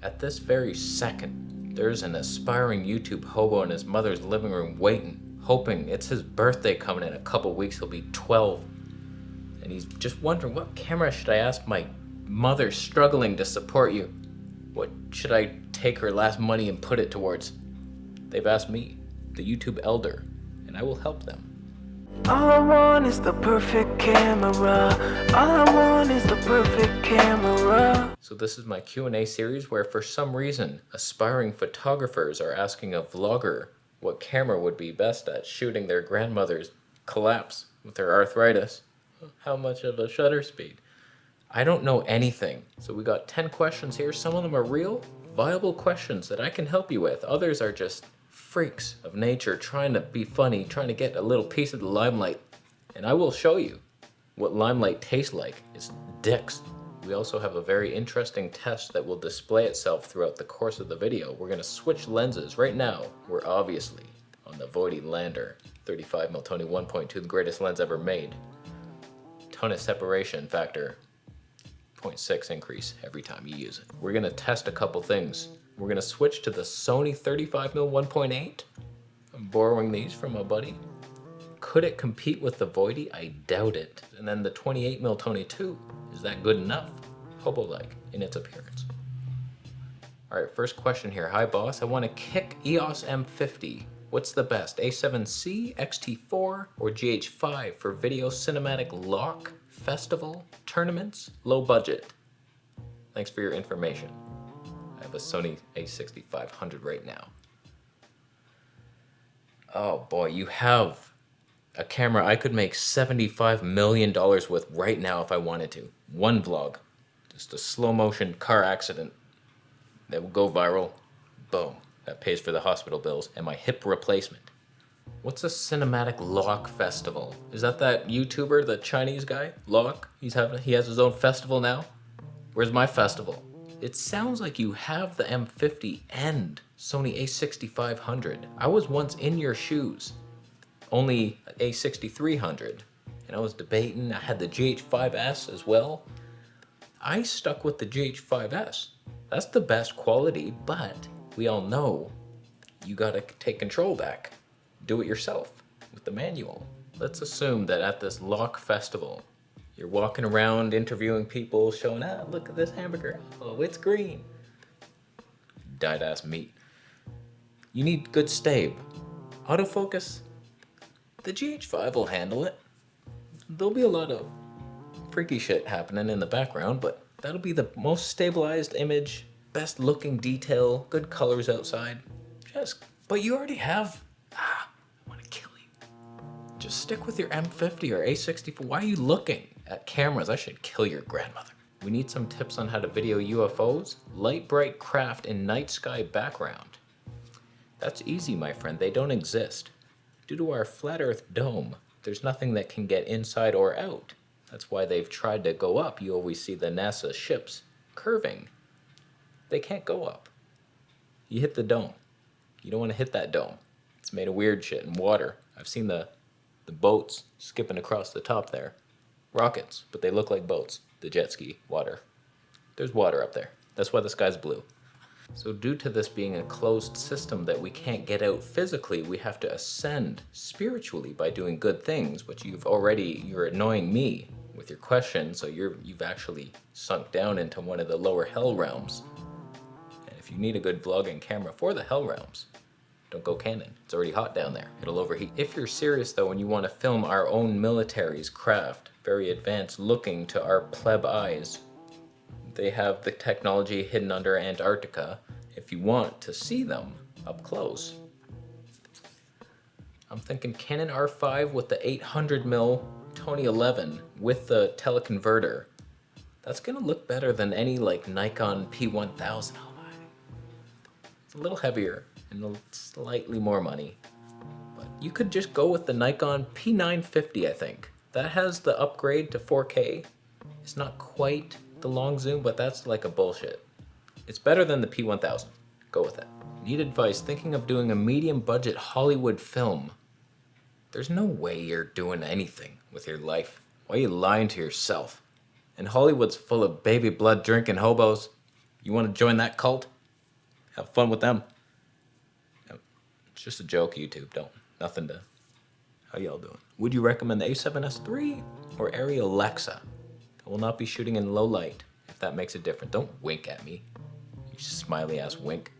At this very second, there's an aspiring YouTube hobo in his mother's living room waiting, hoping it's his birthday coming in a couple weeks, he'll be 12. And he's just wondering, what camera should I ask my mother struggling to support you? What should I take her last money and put it towards? They've asked me, the YouTube elder, and I will help them. All I want is the perfect camera. All I want is the perfect camera. So this is my Q&A series where for some reason aspiring photographers are asking a vlogger what camera would be best at shooting their grandmother's collapse with her arthritis. How much of a shutter speed? I don't know anything. So we got 10 questions here. Some of them are real, viable questions that I can help you with. Others are just freaks of nature trying to be funny, trying to get a little piece of the limelight. And I will show you what limelight tastes like. It's dicks. We also have a very interesting test that will display itself throughout the course of the video. We're gonna switch lenses. Right now, we're obviously on the Voidy Lander 35mm Tony 1.2, the greatest lens ever made. Ton of separation factor, 0.6 increase every time you use it. We're gonna test a couple things. We're gonna switch to the Sony 35mm 1.8. I'm borrowing these from a buddy. Could it compete with the Voidy? I doubt it. And then the 28mm Tony 2, is that good enough? Hobo-like in its appearance. All right, first question here. Hi boss, I wanna kick EOS M50. What's the best, A7C, XT4, or GH5 for video cinematic lock, festival, tournaments, low budget? Thanks for your information. I have a Sony a6500 right now. Oh boy, you have a camera I could make $75 million with right now if I wanted to. One vlog, just a slow motion car accident that will go viral. Boom, that pays for the hospital bills and my hip replacement. What's a cinematic lock festival? Is that YouTuber, the Chinese guy, Lock? He has his own festival now? Where's my festival? It sounds like you have the M50 and Sony a6500. I was once in your shoes, only a6300, and I was debating. I had the GH5S as well. I stuck with the GH5S. That's the best quality, but we all know you gotta take control back. Do it yourself with the manual. Let's assume that at this lock festival, you're walking around interviewing people, showing, look at this hamburger. Oh, it's green. Dyed ass meat. You need good stabe. Autofocus, the GH5 will handle it. There'll be a lot of freaky shit happening in the background, but that'll be the most stabilized image, best looking detail, good colors outside. But you already have, I wanna kill you. Just stick with your M50 or A64. Why are you looking at cameras? I should kill your grandmother. We need some tips on how to video UFOs. Light bright craft in night sky background. That's easy, my friend, they don't exist. Due to our flat earth dome, there's nothing that can get inside or out. That's why they've tried to go up. You always see the NASA ships curving. They can't go up. You hit the dome. You don't want to hit that dome. It's made of weird shit and water. I've seen the boats skipping across the top there. Rockets, but they look like boats. The jet ski, water. There's water up there. That's why the sky's blue. So due to this being a closed system that we can't get out physically, we have to ascend spiritually by doing good things, but you're annoying me with your question, so you've actually sunk down into one of the lower hell realms. And if you need a good vlogging camera for the hell realms, don't go Canon. It's already hot down there. It'll overheat. If you're serious though and you want to film our own military's craft, very advanced looking to our pleb eyes, they have the technology hidden under Antarctica. If you want to see them up close, I'm thinking Canon R5 with the 800mm Tony 11 with the teleconverter. That's gonna look better than any like Nikon P1000. Oh my. It's a little heavier and slightly more money. But you could just go with the Nikon P950, I think. That has the upgrade to 4K. It's not quite the long zoom, but that's like a bullshit. It's better than the P1000. Go with it. Need advice, thinking of doing a medium budget Hollywood film. There's no way you're doing anything with your life. Why are you lying to yourself? And Hollywood's full of baby blood drinking hobos. You want to join that cult? Have fun with them. It's just a joke, YouTube. Nothing to. How y'all doing? Would you recommend the A7S III or Arri Alexa? I will not be shooting in low light, if that makes a difference. Don't wink at me. You smiley ass wink.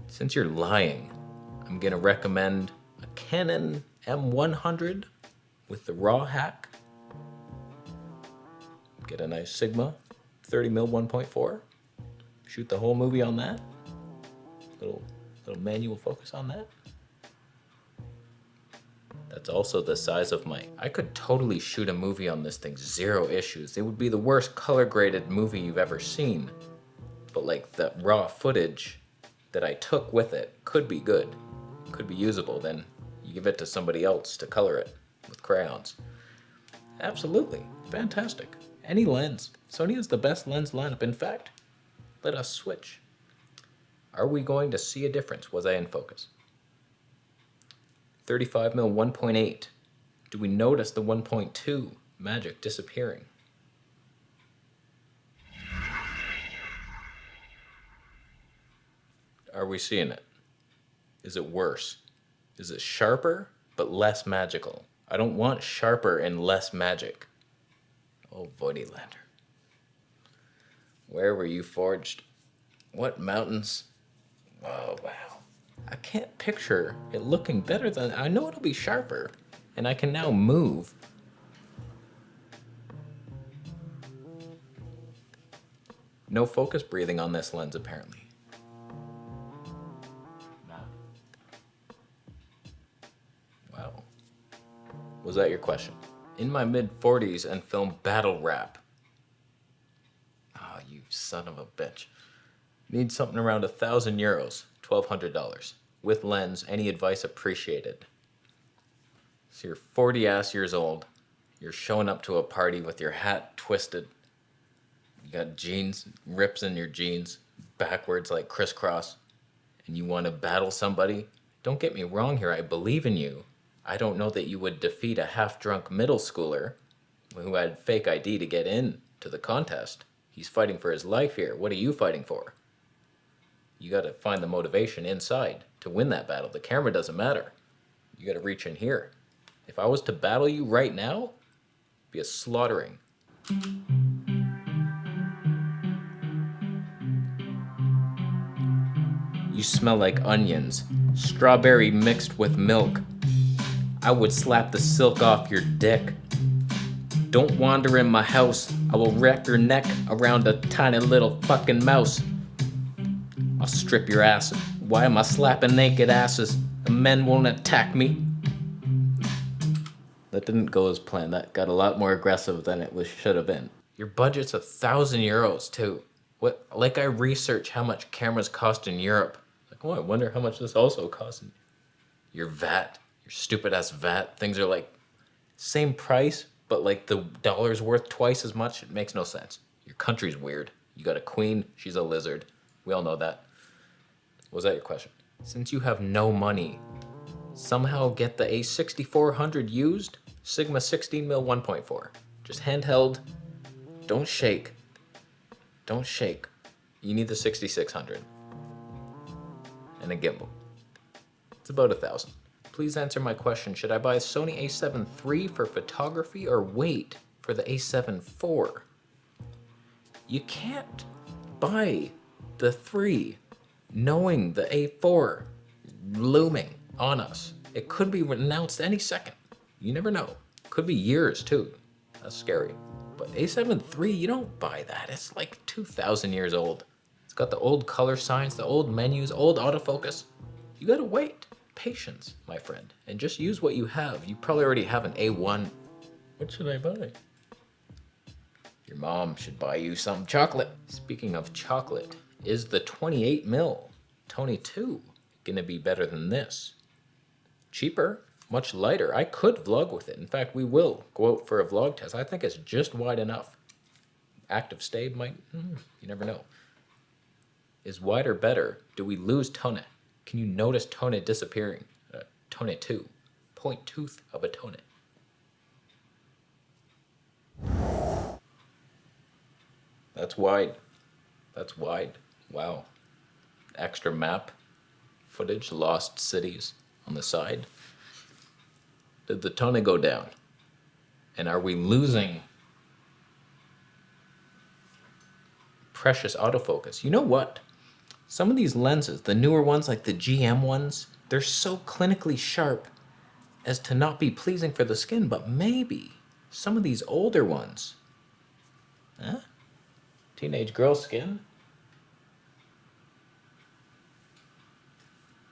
Since you're lying, I'm gonna recommend a Canon M100 with the RAW hack. Get a nice Sigma 30mm 1.4. Shoot the whole movie on that. Little manual focus on that. That's also the size of my... I could totally shoot a movie on this thing, 0 issues. It would be the worst color graded movie you've ever seen. But like the raw footage that I took with it could be good. Could be usable. Then you give it to somebody else to color it with crayons. Absolutely. Fantastic. Any lens. Sony has the best lens lineup. In fact, let us switch. Are we going to see a difference? Was I in focus? 35mm 1.8. Do we notice the 1.2 magic disappearing? Are we seeing it? Is it worse? Is it sharper but less magical? I don't want sharper and less magic. Oh, Voidylander. Where were you forged? What mountains? Oh, wow. I can't picture it looking better than... I know it'll be sharper, and I can now move. No focus breathing on this lens, apparently. Wow. Was that your question? In my mid-40s and film battle rap. Oh, you son of a bitch. Need something around €1,000, $1,200. With lens, any advice appreciated. So you're 40-ass years old. You're showing up to a party with your hat twisted. You got jeans, rips in your jeans, backwards like crisscross. And you want to battle somebody? Don't get me wrong here, I believe in you. I don't know that you would defeat a half-drunk middle schooler who had fake ID to get in to the contest. He's fighting for his life here. What are you fighting for? You got to find the motivation inside to win that battle. The camera doesn't matter. You got to reach in here. If I was to battle you right now, it'd be a slaughtering. You smell like onions, strawberry mixed with milk. I would slap the silk off your dick. Don't wander in my house. I will wrap your neck around a tiny little fucking mouse. I'll strip your ass. Why am I slapping naked asses? The men won't attack me. That didn't go as planned. That got a lot more aggressive than it should have been. Your budget's €1,000 too. What? Like I research how much cameras cost in Europe. Like, oh, I wonder how much this also costs. Your VAT, your stupid ass VAT. Things are like same price, but like the dollar's worth twice as much. It makes no sense. Your country's weird. You got a queen. She's a lizard. We all know that. Was that your question? Since you have no money, somehow get the A6400 used, Sigma 16mm 1.4. Just handheld, don't shake. Don't shake. You need the 6600. And a gimbal. It's about $1,000. Please answer my question. Should I buy a Sony A7 III for photography or wait for the A7 IV? You can't buy the 3 knowing the A4 looming on us. It could be announced any second. You never know. Could be years too. That's scary. But A7 III, you don't buy that. It's like 2,000 years old. It's got the old color science, the old menus, old autofocus. You gotta wait. Patience, my friend. And just use what you have. You probably already have an A1. What should I buy? Your mom should buy you some chocolate. Speaking of chocolate, is the 28mm Tony 2 gonna be better than this? Cheaper, much lighter. I could vlog with it. In fact, we will go out for a vlog test. I think it's just wide enough. Active stay might, you never know. Is wider better? Do we lose tone? Can you notice tone disappearing? Tone 2, point tooth of a tone. That's wide. That's wide. Wow. Extra map footage, lost cities on the side. Did the tone go down? And are we losing precious autofocus? You know what? Some of these lenses, the newer ones like the GM ones, they're so clinically sharp as to not be pleasing for the skin, but maybe some of these older ones, huh? Teenage girl skin?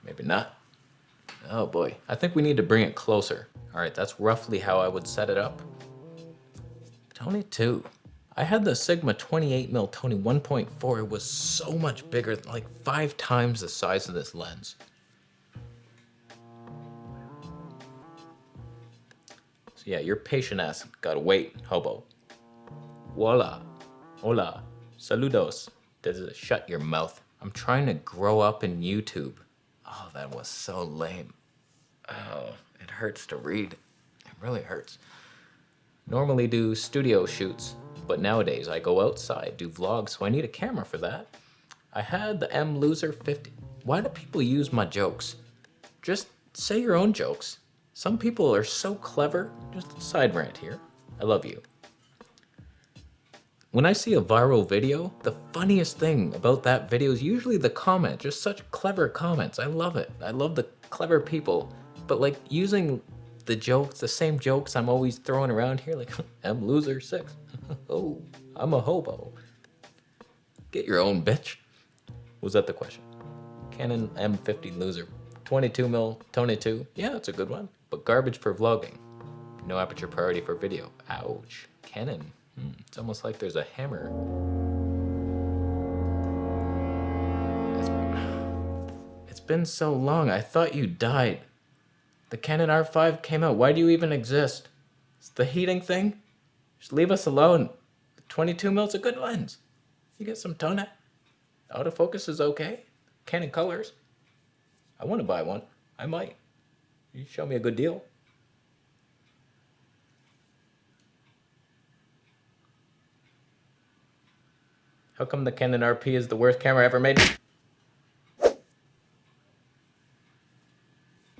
Maybe not. Oh boy, I think we need to bring it closer. All right, that's roughly how I would set it up. Tony 2. I had the Sigma 28mm Tony 1.4. It was so much bigger, like 5 times the size of this lens. So yeah, your patient ass gotta wait, hobo. Voila. Hola. Saludos. Does it shut your mouth? I'm trying to grow up in YouTube. Oh, that was so lame. Oh, it hurts to read. It really hurts. Normally do studio shoots, but nowadays I go outside, do vlogs, so I need a camera for that. I had the M Loser 50. Why do people use my jokes? Just say your own jokes. Some people are so clever. Just a side rant here. I love you. When I see a viral video, the funniest thing about that video is usually the comment, just such clever comments. I love it. I love the clever people. But like using the jokes, the same jokes I'm always throwing around here, like M Loser 6. Oh, I'm a hobo. Get your own, bitch. Was that the question? Canon M50 Loser. 22mm Tony 2. Yeah, that's a good one. But garbage for vlogging. No aperture priority for video. Ouch. Canon. It's almost like there's a hammer. It's been so long. I thought you died. The Canon R5 came out. Why do you even exist? It's the heating thing? Just leave us alone. 22mm is a good lens. You get some tone. Autofocus is okay. Canon colors. I want to buy one. I might. You show me a good deal. How come the Canon RP is the worst camera ever made?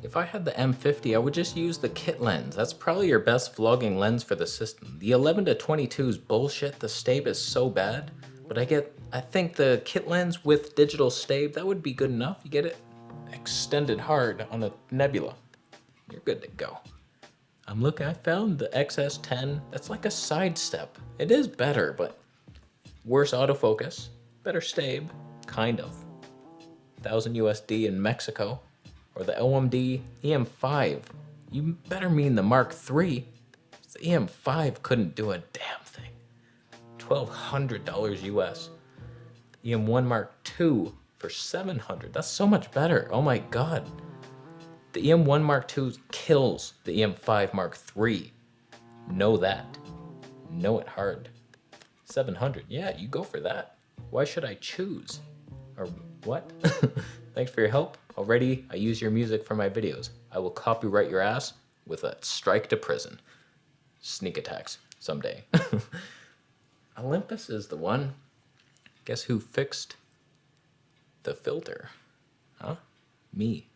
If I had the M50, I would just use the kit lens. That's probably your best vlogging lens for the system. The 11-22 is bullshit. The stabe is so bad. But I think the kit lens with digital stabe, that would be good enough. You get it extended hard on a nebula. You're good to go. I found the XS10. That's like a sidestep. It is better, but worse autofocus, better stabe, kind of. 1,000 USD in Mexico, or the OMD EM5. You better mean the Mark III. The EM5 couldn't do a damn thing. $1,200 US. EM1 Mark II for $700. That's so much better. Oh my God. The EM1 Mark II kills the EM5 Mark III. Know that. Know it hard. 700. Yeah, you go for that. Why should I choose? Or what? Thanks for your help. Already, I use your music for my videos. I will copyright your ass with a strike to prison. Sneak attacks someday. Olympus is the one. Guess who fixed the filter? Huh? Me.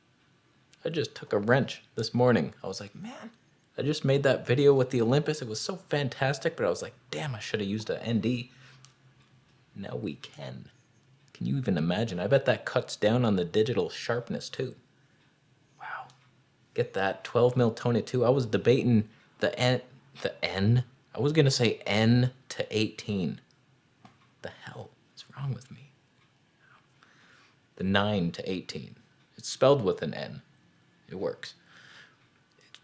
I just took a wrench this morning. I was like, man, I just made that video with the Olympus. It was so fantastic, but I was like, damn, I should have used an ND. Now we can. Can you even imagine? I bet that cuts down on the digital sharpness too. Wow. Get that 12mm Tony 2. I was debating the N. I was gonna say N to 18. The hell is wrong with me? The 9 to 18. It's spelled with an N. It works.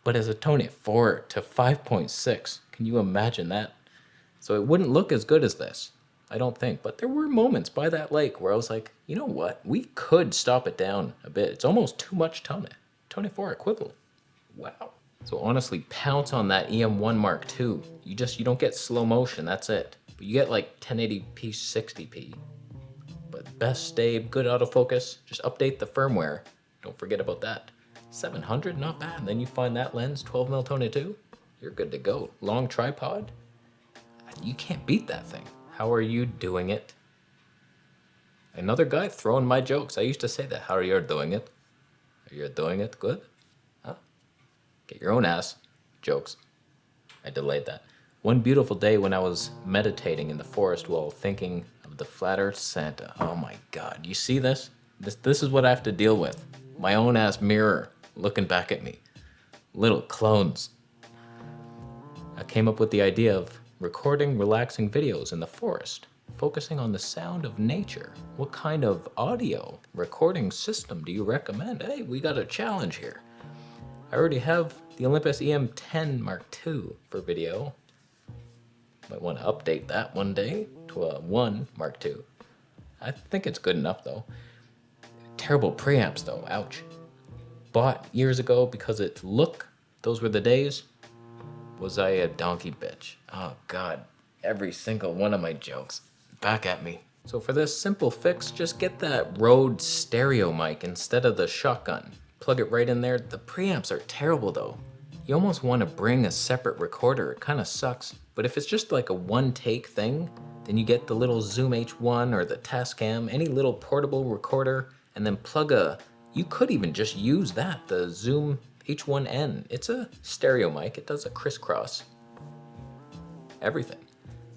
But as a Tony 4 to 5.6, can you imagine that? So it wouldn't look as good as this, I don't think. But there were moments by that lake where I was like, you know what? We could stop it down a bit. It's almost too much Tony. Tony 4 equivalent. Wow. So honestly, pounce on that EM1 Mark II. You don't get slow motion, that's it. But you get like 1080p, 60p. But best stabe, good autofocus. Just update the firmware. Don't forget about that. 700, not bad. Then you find that lens, 12mm Tony 2. You're good to go. Long tripod. You can't beat that thing. How are you doing it? Another guy throwing my jokes. I used to say that. How are you doing it? Are you doing it good? Huh? Get your own ass. Jokes. I delayed that. One beautiful day when I was meditating in the forest while thinking of the flat earth Santa. Oh my god. You see this? This is what I have to deal with. My own ass mirror looking back at me. Little clones. I came up with the idea of recording relaxing videos in the forest, focusing on the sound of nature. What kind of audio recording system do you recommend? Hey, we got a challenge here. I already have the Olympus EM10 Mark II for video. Might want to update that one day to a 1 Mark II. I think it's good enough though. Terrible preamps though, ouch. Bought years ago because its look, those were the days. Was I a donkey bitch? Oh god, every single one of my jokes. Back at me. So for this simple fix, just get that Rode stereo mic instead of the shotgun. Plug it right in there. The preamps are terrible though. You almost want to bring a separate recorder. It kind of sucks. But if it's just like a one take thing, then you get the little Zoom H1 or the Tascam, any little portable recorder, and then you could even just use that, the Zoom H1N. It's a stereo mic. It does a crisscross. Everything.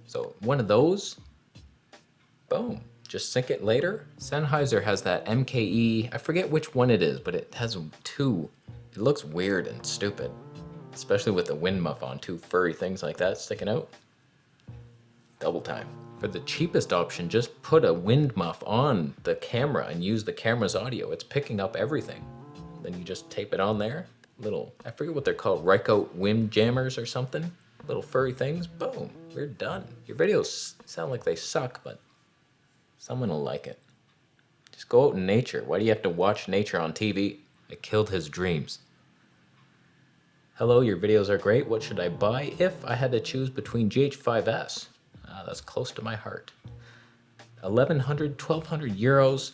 So one of those, boom. Just sync it later. Sennheiser has that MKE, I forget which one it is, but it has two. It looks weird and stupid, especially with the wind muff on, two furry things like that sticking out. Double time. For the cheapest option, just put a wind muff on the camera and use the camera's audio. It's picking up everything. Then you just tape it on there. Little, I forget what they're called, Rycote wind jammers or something. Little furry things. Boom, we're done. Your videos sound like they suck, but someone will like it. Just go out in nature. Why do you have to watch nature on TV? It killed his dreams. Hello, your videos are great. What should I buy if I had to choose between GH5S? That's close to my heart. 1,100, 1,200 euros.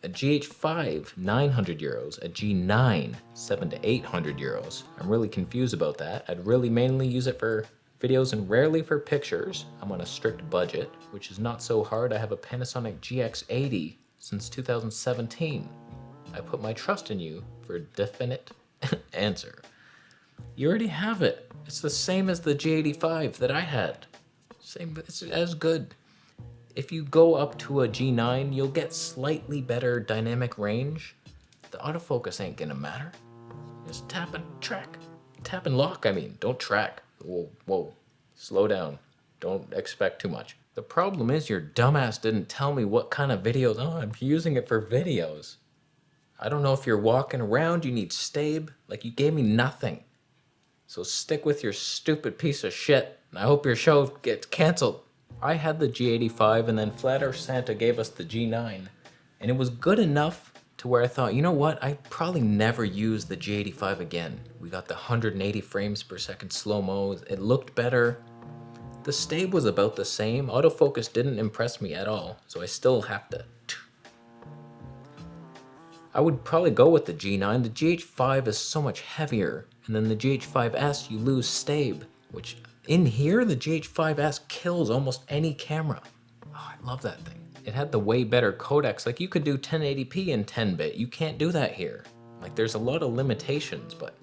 A GH5, 900 euros. A G9, 700 to 800 euros. I'm really confused about that. I'd really mainly use it for videos and rarely for pictures. I'm on a strict budget, which is not so hard. I have a Panasonic GX80 since 2017. I put my trust in you for a definite answer. You already have it. It's the same as the G85 that I had. Same, it's as good. If you go up to a G9, you'll get slightly better dynamic range. The autofocus ain't gonna matter. Just tap and track. Tap and lock, I mean. Don't track. Whoa. Slow down. Don't expect too much. The problem is your dumbass didn't tell me what kind of videos. Oh, I'm using it for videos. I don't know if you're walking around, you need stabe. Like, you gave me nothing. So stick with your stupid piece of shit. I hope your show gets canceled. I had the G85 and then Flat Earth Santa gave us the G9. And it was good enough to where I thought, you know what? I probably never use the G85 again. We got the 180 frames per second slow-mo. It looked better. The stabe was about the same. Autofocus didn't impress me at all. So I still have to. I would probably go with the G9. The GH5 is so much heavier. And then the GH5S, you lose stabe, which in here, the GH5S kills almost any camera. Oh, I love that thing. It had the way better codecs. Like, you could do 1080p in 10-bit. You can't do that here. Like, there's a lot of limitations, but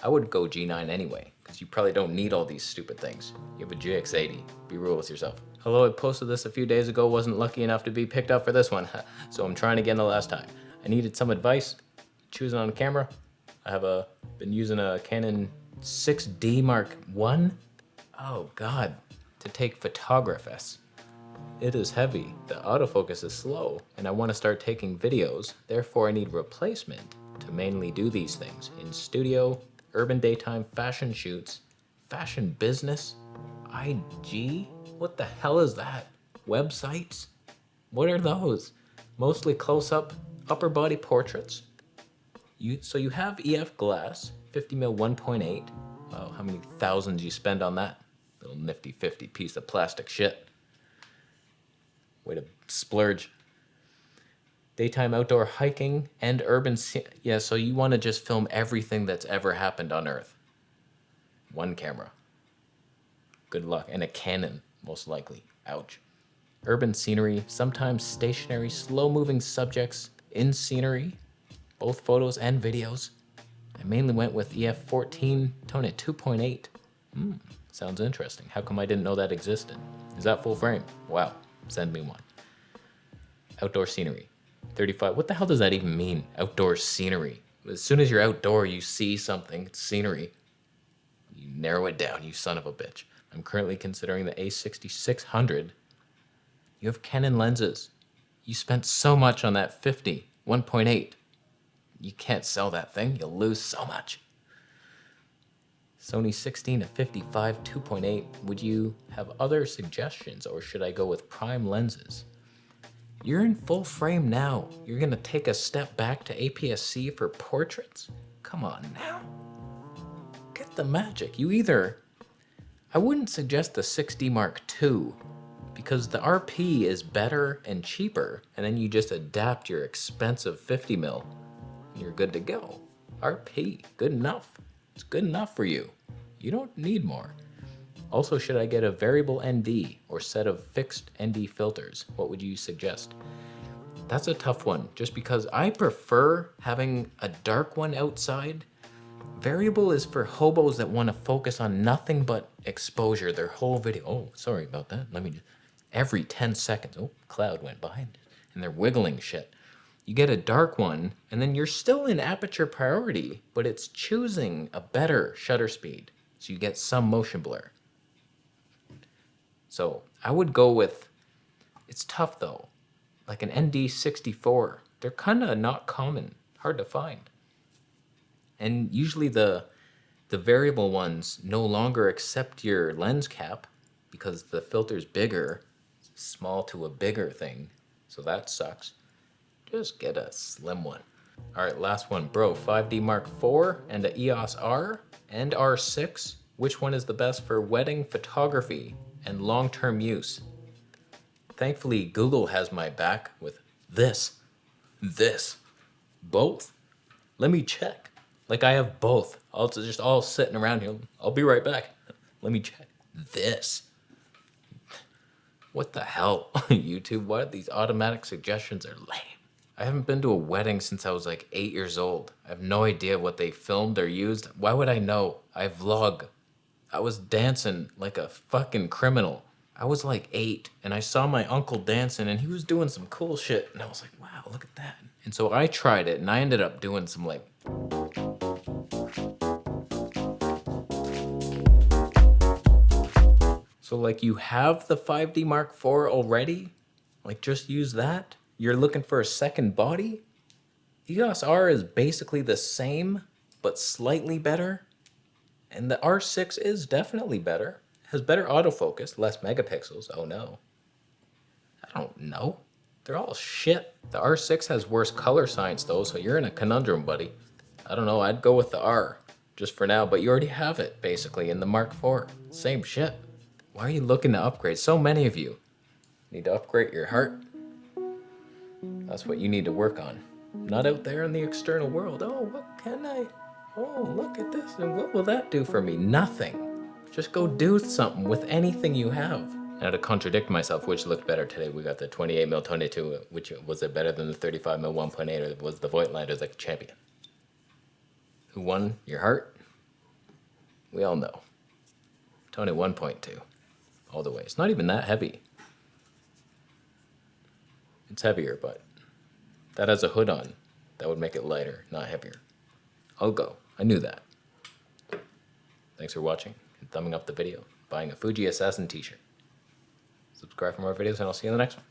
I would go G9 anyway, because you probably don't need all these stupid things. You have a GX80. Be real with yourself. Hello, I posted this a few days ago. Wasn't lucky enough to be picked up for this one, so I'm trying again the last time. I needed some advice. Choosing on camera. I have been using a Canon 6D Mark I. Oh God, to take photographs. It is heavy, the autofocus is slow, and I want to start taking videos, therefore I need replacement to mainly do these things. In studio, urban daytime, fashion shoots, fashion business, IG? What the hell is that? Websites? What are those? Mostly close-up, upper body portraits. So you have EF glass, 50mm 1.8. Wow, how many thousands you spend on that? Little nifty 50 piece of plastic shit. Way to splurge. Daytime outdoor hiking and urban yeah, so you want to just film everything that's ever happened on Earth. One camera. Good luck. And a Canon, most likely. Ouch. urban scenery, sometimes stationary, slow-moving subjects in scenery, both photos and videos. I mainly went with EF14, tone at 2.8. Sounds interesting. How come I didn't know that existed? Is that full frame? Wow, send me one. Outdoor scenery, 35. What the hell does that even mean? Outdoor scenery. As soon as you're outdoor, you see something, it's scenery. You narrow it down, you son of a bitch. I'm currently considering the A6600. You have Canon lenses. You spent so much on that 50, 1.8. You can't sell that thing, you'll lose so much. Sony 16 to 55, 2.8. Would you have other suggestions, or should I go with prime lenses? You're in full frame now. You're gonna take a step back to APS-C for portraits? Come on now. Get the magic. I wouldn't suggest the 6D Mark II, because the RP is better and cheaper, and then you just adapt your expensive 50mm. You're good to go. RP, good enough. It's good enough for you. You don't need more. Also, should I get a variable ND or set of fixed ND filters? What would you suggest? That's a tough one, just because I prefer having a dark one outside. Variable is for hobos that want to focus on nothing but exposure their whole video. Oh, sorry about that. Every 10 seconds, oh, cloud went by, and they're wiggling shit. You get a dark one, and then you're still in aperture priority, but it's choosing a better shutter speed, so you get some motion blur. So I would go with, it's tough though, like an ND64. They're kind of not common, hard to find. And usually the variable ones no longer accept your lens cap because the filter's bigger, small to a bigger thing, so that sucks. Just get a slim one. All right, last one, bro. 5D Mark IV and a EOS R and R6. Which one is the best for wedding photography and long-term use? Thankfully, Google has my back with this, both. Let me check. Like I have both. Just all sitting around here. I'll be right back. Let me check. This. What the hell, YouTube? What? These automatic suggestions are lame. I haven't been to a wedding since I was like 8 years old. I have no idea what they filmed or used. Why would I know? I vlog. I was dancing like a fucking criminal. I was like 8 and I saw my uncle dancing and he was doing some cool shit. And I was like, wow, look at that. And so I tried it and I ended up doing some like... So like you have the 5D Mark IV already? Like just use that? You're looking for a second body? EOS R is basically the same, but slightly better. And the R6 is definitely better. Has better autofocus, less megapixels. Oh no. I don't know. They're all shit. The R6 has worse color science though, so you're in a conundrum, buddy. I don't know, I'd go with the R, just for now, but you already have it, basically, in the Mark IV. Same shit. Why are you looking to upgrade? So many of you need to upgrade your heart. That's what you need to work on. Not out there in the external world. Oh, what can I? Oh, look at this. And what will that do for me? Nothing. Just go do something with anything you have. Now to contradict myself, which looked better today? We got the 28mm 22, which was it better than the 35mm 1.8, or was the Voigtlander like champion? Who won your heart? We all know. Tony 1.2. All the way. It's not even that heavy. It's heavier, but that has a hood on. That would make it lighter, not heavier. I'll go. I knew that. Thanks for watching and thumbing up the video, buying a Fuji Assassin t-shirt. Subscribe for more videos and I'll see you in the next one.